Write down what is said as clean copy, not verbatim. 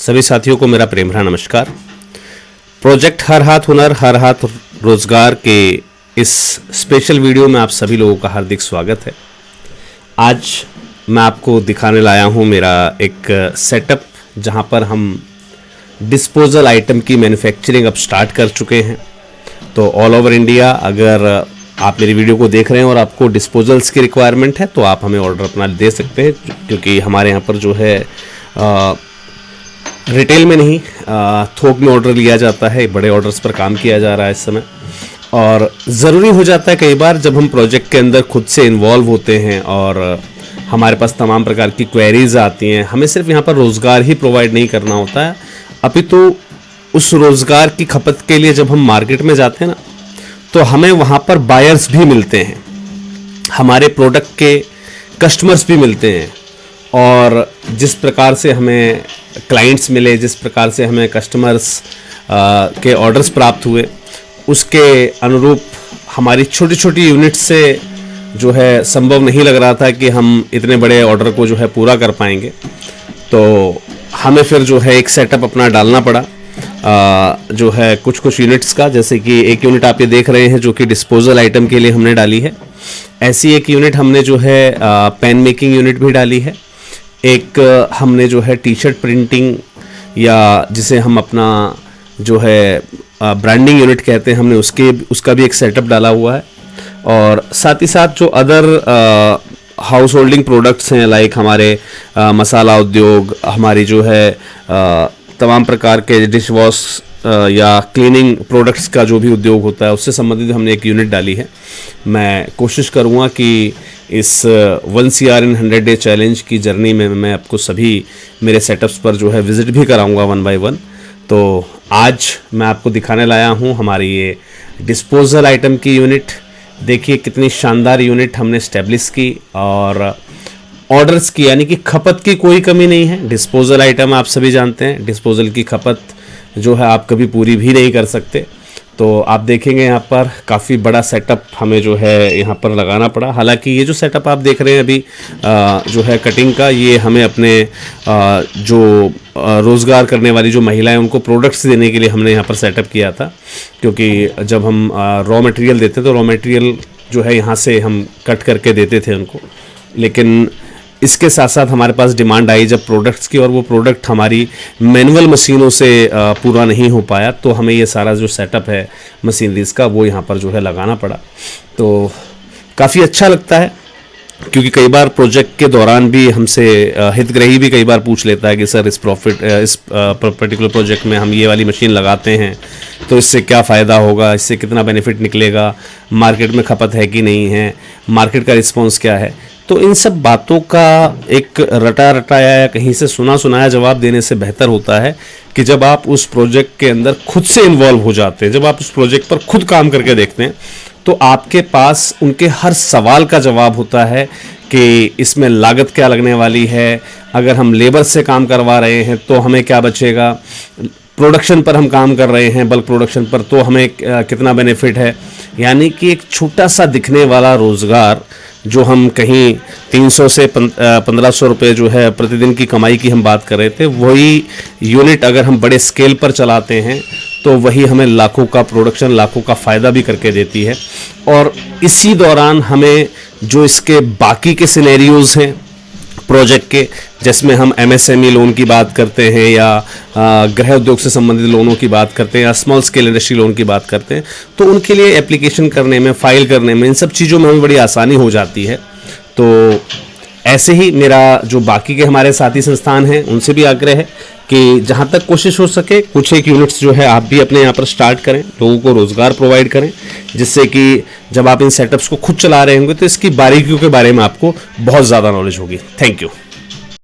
सभी साथियों को मेरा प्रेम भरा नमस्कार। प्रोजेक्ट हर हाथ हुनर हर हाथ रोजगार के इस स्पेशल वीडियो में आप सभी लोगों का हार्दिक स्वागत है। आज मैं आपको दिखाने लाया हूं मेरा एक सेटअप जहां पर हम डिस्पोजल आइटम की मैन्युफैक्चरिंग अब स्टार्ट कर चुके हैं। तो ऑल ओवर इंडिया अगर आप मेरी वीडियो को देख रहे हैं और आपको डिस्पोजल्स की रिक्वायरमेंट है तो आप हमें ऑर्डर अपना दे सकते हैं, क्योंकि हमारे यहाँ पर जो है रिटेल में नहीं थोक में ऑर्डर लिया जाता है। बड़े ऑर्डर्स पर काम किया जा रहा है इस समय, और ज़रूरी हो जाता है कई बार जब हम प्रोजेक्ट के अंदर खुद से इन्वॉल्व होते हैं और हमारे पास तमाम प्रकार की क्वेरीज आती हैं। हमें सिर्फ यहाँ पर रोज़गार ही प्रोवाइड नहीं करना होता है, अपितु उस रोज़गार की खपत के लिए जब हम मार्केट में जाते हैं ना, तो हमें वहाँ पर बायर्स भी मिलते हैं, हमारे प्रोडक्ट के कस्टमर्स भी मिलते हैं। और जिस प्रकार से हमें क्लाइंट्स मिले, जिस प्रकार से हमें कस्टमर्स के ऑर्डर्स प्राप्त हुए, उसके अनुरूप हमारी छोटी छोटी यूनिट से जो है संभव नहीं लग रहा था कि हम इतने बड़े ऑर्डर को जो है पूरा कर पाएंगे। तो हमें फिर जो है एक सेटअप अपना डालना पड़ा, जो है कुछ यूनिट्स का। जैसे कि एक यूनिट आप ये देख रहे हैं जो कि डिस्पोजल आइटम के लिए हमने डाली है। ऐसी एक यूनिट हमने जो है पेन मेकिंग यूनिट भी डाली है। एक हमने जो है टी शर्ट प्रिंटिंग या जिसे हम अपना जो है ब्रांडिंग यूनिट कहते हैं, हमने उसका भी एक सेटअप डाला हुआ है। और साथ ही साथ जो अदर हाउस होल्डिंग प्रोडक्ट्स हैं, लाइक हमारे मसाला उद्योग, हमारी जो है तमाम प्रकार के डिश वॉश या क्लीनिंग प्रोडक्ट्स का जो भी उद्योग होता है, उससे संबंधित हमने एक यूनिट डाली है। मैं कोशिश करूँगा कि इस 1 CR in 100 डे चैलेंज की जर्नी में मैं आपको सभी मेरे सेटअप्स पर जो है विज़िट भी कराऊंगा 1 by 1। तो आज मैं आपको दिखाने लाया हूं हमारी ये डिस्पोजल आइटम की यूनिट। देखिए कितनी शानदार यूनिट हमने स्टैब्लिश की, और ऑर्डर्स की यानी कि खपत की कोई कमी नहीं है। डिस्पोजल आइटम आप सभी जानते हैं, डिस्पोजल की खपत जो है आप कभी पूरी भी नहीं कर सकते। तो आप देखेंगे यहाँ पर काफ़ी बड़ा सेटअप हमें जो है यहाँ पर लगाना पड़ा। हालांकि ये जो सेटअप आप देख रहे हैं अभी जो है कटिंग का, ये हमें अपने जो रोज़गार करने वाली जो महिलाएं उनको प्रोडक्ट्स देने के लिए हमने यहाँ पर सेटअप किया था। क्योंकि जब हम रॉ मटेरियल देते तो रॉ मटेरियल जो है यहाँ से हम कट करके देते थे उनको, लेकिन इसके साथ साथ हमारे पास डिमांड आई जब प्रोडक्ट्स की, और वो प्रोडक्ट हमारी मैनुअल मशीनों से पूरा नहीं हो पाया, तो हमें ये सारा जो सेटअप है मशीनरीज का वो यहाँ पर जो है लगाना पड़ा। तो काफ़ी अच्छा लगता है, क्योंकि कई बार प्रोजेक्ट के दौरान भी हमसे हितग्राही भी कई बार पूछ लेता है कि सर इस पर्टिकुलर प्रोजेक्ट में हम ये वाली मशीन लगाते हैं तो इससे क्या फ़ायदा होगा, इससे कितना बेनिफिट निकलेगा, मार्केट में खपत है कि नहीं है, मार्केट का रिस्पॉन्स क्या है। तो इन सब बातों का एक रटा रटाया या कहीं से सुना सुनाया जवाब देने से बेहतर होता है कि जब आप उस प्रोजेक्ट के अंदर खुद से इन्वॉल्व हो जाते हैं, जब आप उस प्रोजेक्ट पर खुद काम करके देखते हैं, तो आपके पास उनके हर सवाल का जवाब होता है कि इसमें लागत क्या लगने वाली है, अगर हम लेबर से काम करवा रहे हैं तो हमें क्या बचेगा, प्रोडक्शन पर हम काम कर रहे हैं बल्क प्रोडक्शन पर तो हमें कितना बेनिफिट है। यानी कि एक छोटा सा दिखने वाला रोज़गार जो हम कहीं 300 से 1500 रुपये जो है प्रतिदिन की कमाई की हम बात कर रहे थे, वही यूनिट अगर हम बड़े स्केल पर चलाते हैं तो वही हमें लाखों का प्रोडक्शन, लाखों का फ़ायदा भी करके देती है। और इसी दौरान हमें जो इसके बाकी के सिनेरियोज़ हैं प्रोजेक्ट के, जिसमें हम MSME लोन की बात करते हैं या गृह उद्योग से संबंधित लोनों की बात करते हैं या स्मॉल स्केल इंडस्ट्री लोन की बात करते हैं, तो उनके लिए एप्लीकेशन करने में, फाइल करने में, इन सब चीज़ों में हमें बड़ी आसानी हो जाती है। तो ऐसे ही मेरा जो बाकी के हमारे साथी संस्थान हैं उनसे भी आग्रह है कि जहाँ तक कोशिश हो सके कुछ एक यूनिट्स जो है आप भी अपने यहाँ पर स्टार्ट करें, लोगों को रोज़गार प्रोवाइड करें, जिससे कि जब आप इन सेटअप्स को खुद चला रहे होंगे तो इसकी बारीकियों के बारे में आपको बहुत ज़्यादा नॉलेज होगी। Thank you.